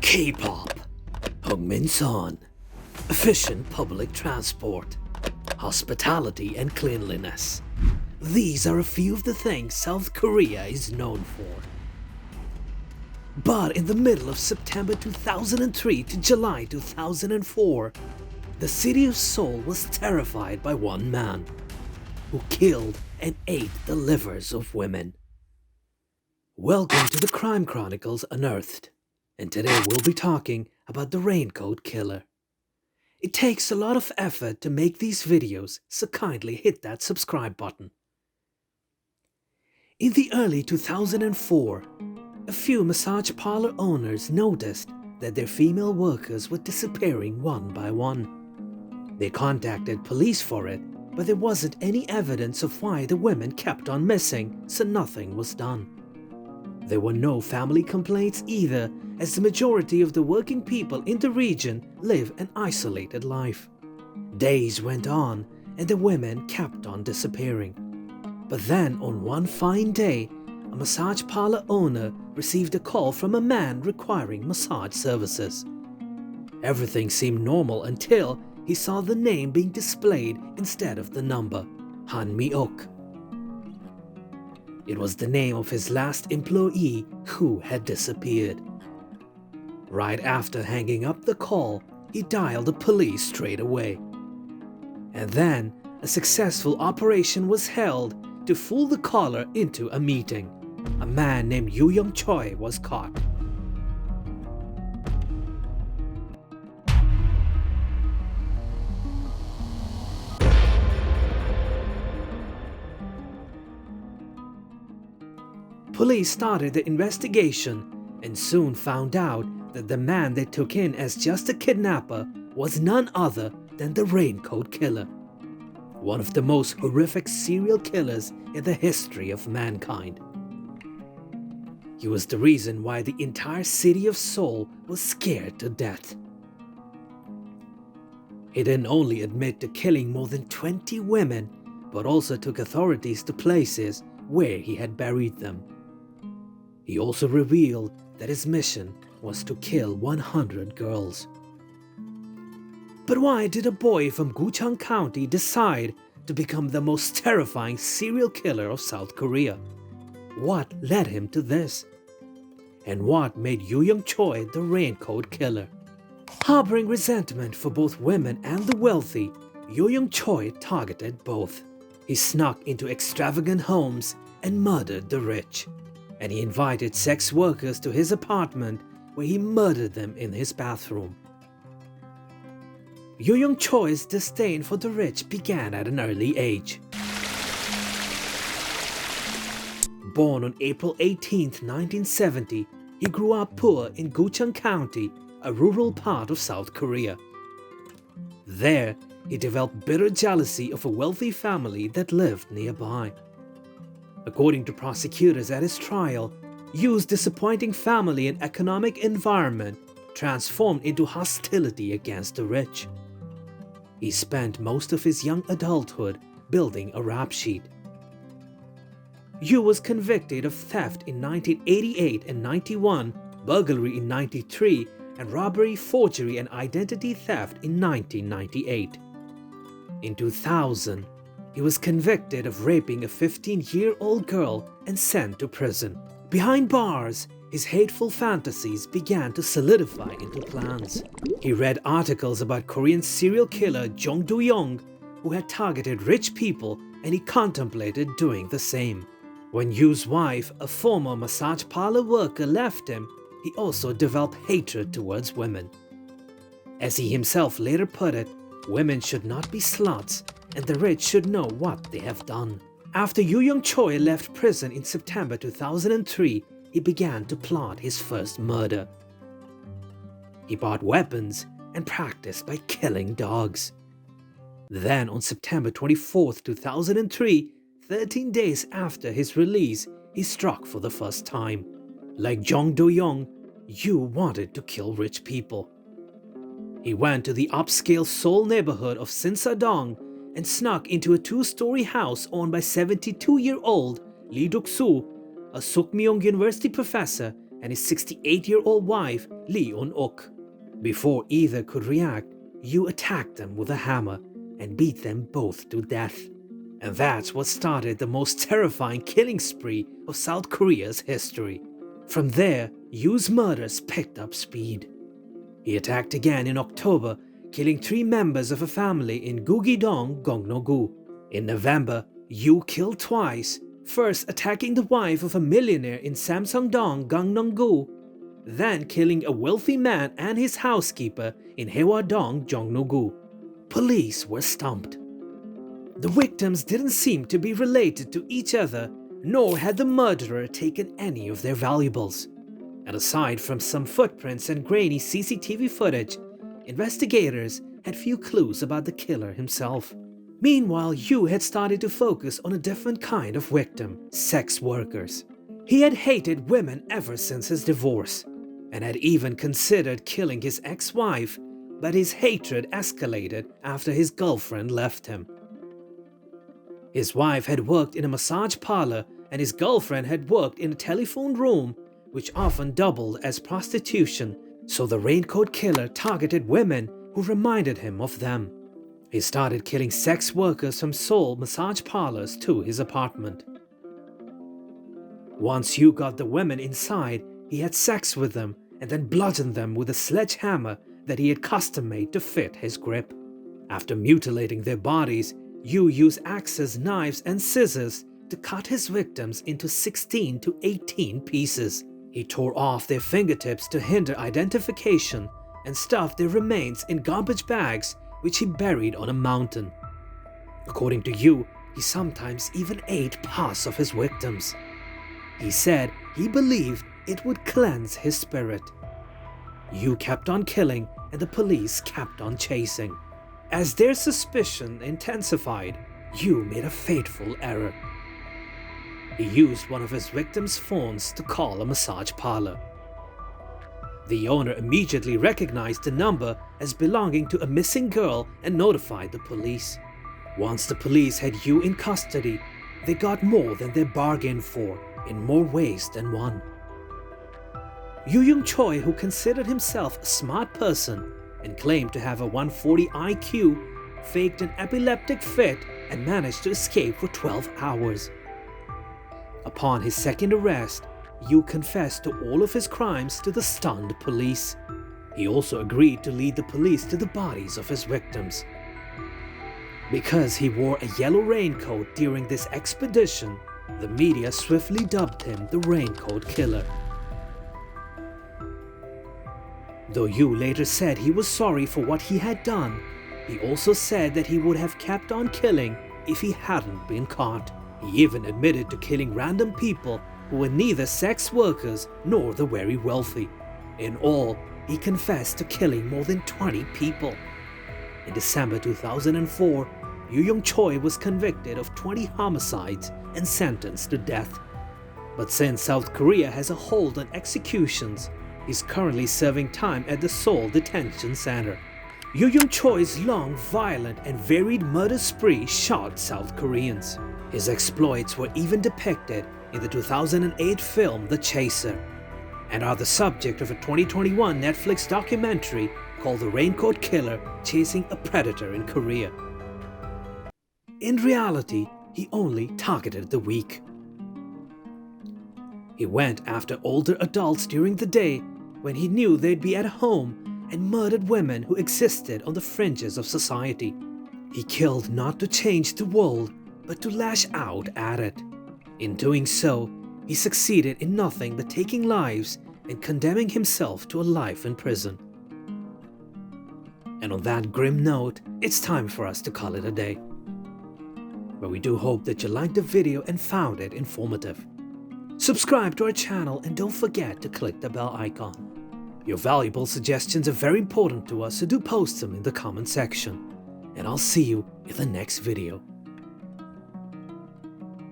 K-pop, Hungmin-son, efficient public transport, hospitality and cleanliness. These are a few of the things South Korea is known for. But in the middle of September 2003 to July 2004, the city of Seoul was terrified by one man who killed and ate the livers of women. Welcome to the Crime Chronicles Unearthed, and today we'll be talking about the Raincoat Killer. It takes a lot of effort to make these videos, so kindly hit that subscribe button. In the early 2004, a few massage parlor owners noticed that their female workers were disappearing one by one. They contacted police for it, but there wasn't any evidence of why the women kept on missing, so nothing was done. There were no family complaints either, as the majority of the working people in the region live an isolated life. Days went on and the women kept on disappearing. But then on one fine day, a massage parlor owner received a call from a man requiring massage services. Everything seemed normal until he saw the name being displayed instead of the number, Han Mi-ok. It was the name of his last employee who had disappeared. Right after hanging up the call, he dialed the police straight away. And then a successful operation was held to fool the caller into a meeting. A man named young-chul was caught. Police started the investigation and soon found out that the man they took in as just a kidnapper was none other than the Raincoat Killer, one of the most horrific serial killers in the history of mankind. He was the reason why the entire city of Seoul was scared to death. He didn't only admit to killing more than 20 women, but also took authorities to places where he had buried them. He also revealed that his mission was to kill 100 girls. But why did a boy from Gucheon County decide to become the most terrifying serial killer of South Korea? What led him to this? And what made young-chul the Raincoat Killer? Harboring resentment for both women and the wealthy, young-chul targeted both. He snuck into extravagant homes and murdered the rich. And he invited sex workers to his apartment where he murdered them in his bathroom. Young-chul's disdain for the rich began at an early age. Born on April 18, 1970, he grew up poor in Gucheon County, a rural part of South Korea. There, he developed bitter jealousy of a wealthy family that lived nearby. According to prosecutors at his trial, Yu's disappointing family and economic environment transformed into hostility against the rich. He spent most of his young adulthood building a rap sheet. Yu was convicted of theft in 1988 and 91, burglary in 93, and robbery, forgery, and identity theft in 1998. In 2000, he was convicted of raping a 15-year-old girl and sent to prison. Behind bars, his hateful fantasies began to solidify into plans. He read articles about Korean serial killer Jong Do-young, who had targeted rich people, and he contemplated doing the same. When Yu's wife, a former massage parlor worker, left him, he also developed hatred towards women. As he himself later put it, women should not be sluts, and the rich should know what they have done. After young-chul left prison in September 2003, he began to plot his first murder. He bought weapons and practiced by killing dogs. Then on September 24, 2003, 13 days after his release, he struck for the first time. Like Jong Do-young, Yu wanted to kill rich people. He went to the upscale Seoul neighborhood of Sinsadong and snuck into a 2-story house owned by 72-year-old Lee Duk-soo, a Sukmyung University professor and his 68-year-old wife, Lee Un-uk. Before either could react, Yu attacked them with a hammer and beat them both to death. And that's what started the most terrifying killing spree of South Korea's history. From there, Yu's murders picked up speed. He attacked again in October, killing 3 members of a family in Gugidong, Gongno-gu. In November, Yu killed twice, first attacking the wife of a millionaire in Samsung-dong, Gangnam-gu, then killing a wealthy man and his housekeeper in Haewa-dong, Jongno-gu. Police were stumped. The victims didn't seem to be related to each other, nor had the murderer taken any of their valuables. And aside from some footprints and grainy CCTV footage, investigators had few clues about the killer himself. Meanwhile, Yu had started to focus on a different kind of victim: sex workers. He had hated women ever since his divorce, and had even considered killing his ex-wife, but his hatred escalated after his girlfriend left him. His wife had worked in a massage parlor, and his girlfriend had worked in a telephone room, which often doubled as prostitution, so the Raincoat Killer targeted women who reminded him of them. He started killing sex workers from Seoul massage parlors to his apartment. Once Yu got the women inside, he had sex with them and then bludgeoned them with a sledgehammer that he had custom-made to fit his grip. After mutilating their bodies, Yu used axes, knives, and scissors to cut his victims into 16 to 18 pieces. He tore off their fingertips to hinder identification and stuffed their remains in garbage bags, which he buried on a mountain. According to Yu, he sometimes even ate parts of his victims. He said he believed it would cleanse his spirit. Yu kept on killing, and the police kept on chasing. As their suspicion intensified, Yu made a fateful error. He used one of his victims' phones to call a massage parlor. The owner immediately recognized the number as belonging to a missing girl and notified the police. Once the police had Yu in custody, they got more than they bargained for, in more ways than one. Young-chul, who considered himself a smart person and claimed to have a 140 IQ, faked an epileptic fit and managed to escape for 12 hours. Upon his second arrest, Yu confessed to all of his crimes to the stunned police. He also agreed to lead the police to the bodies of his victims. Because he wore a yellow raincoat during this expedition, the media swiftly dubbed him the Raincoat Killer. Though Yu later said he was sorry for what he had done, he also said that he would have kept on killing if he hadn't been caught. He even admitted to killing random people who were neither sex workers nor the very wealthy. In all, he confessed to killing more than 20 people. In December 2004, Young-chul was convicted of 20 homicides and sentenced to death. But since South Korea has a hold on executions, he's currently serving time at the Seoul Detention Center. Young-chul's long, violent, and varied murder spree shocked South Koreans. His exploits were even depicted in the 2008 film The Chaser, and are the subject of a 2021 Netflix documentary called The Raincoat Killer: Chasing a Predator in Korea. In reality, he only targeted the weak. He went after older adults during the day when he knew they'd be at home and murdered women who existed on the fringes of society. He killed not to change the world, but to lash out at it. In doing so, he succeeded in nothing but taking lives and condemning himself to a life in prison. And on that grim note, it's time for us to call it a day. But we do hope that you liked the video and found it informative. Subscribe to our channel and don't forget to click the bell icon. Your valuable suggestions are very important to us, so do post them in the comment section. And I'll see you in the next video.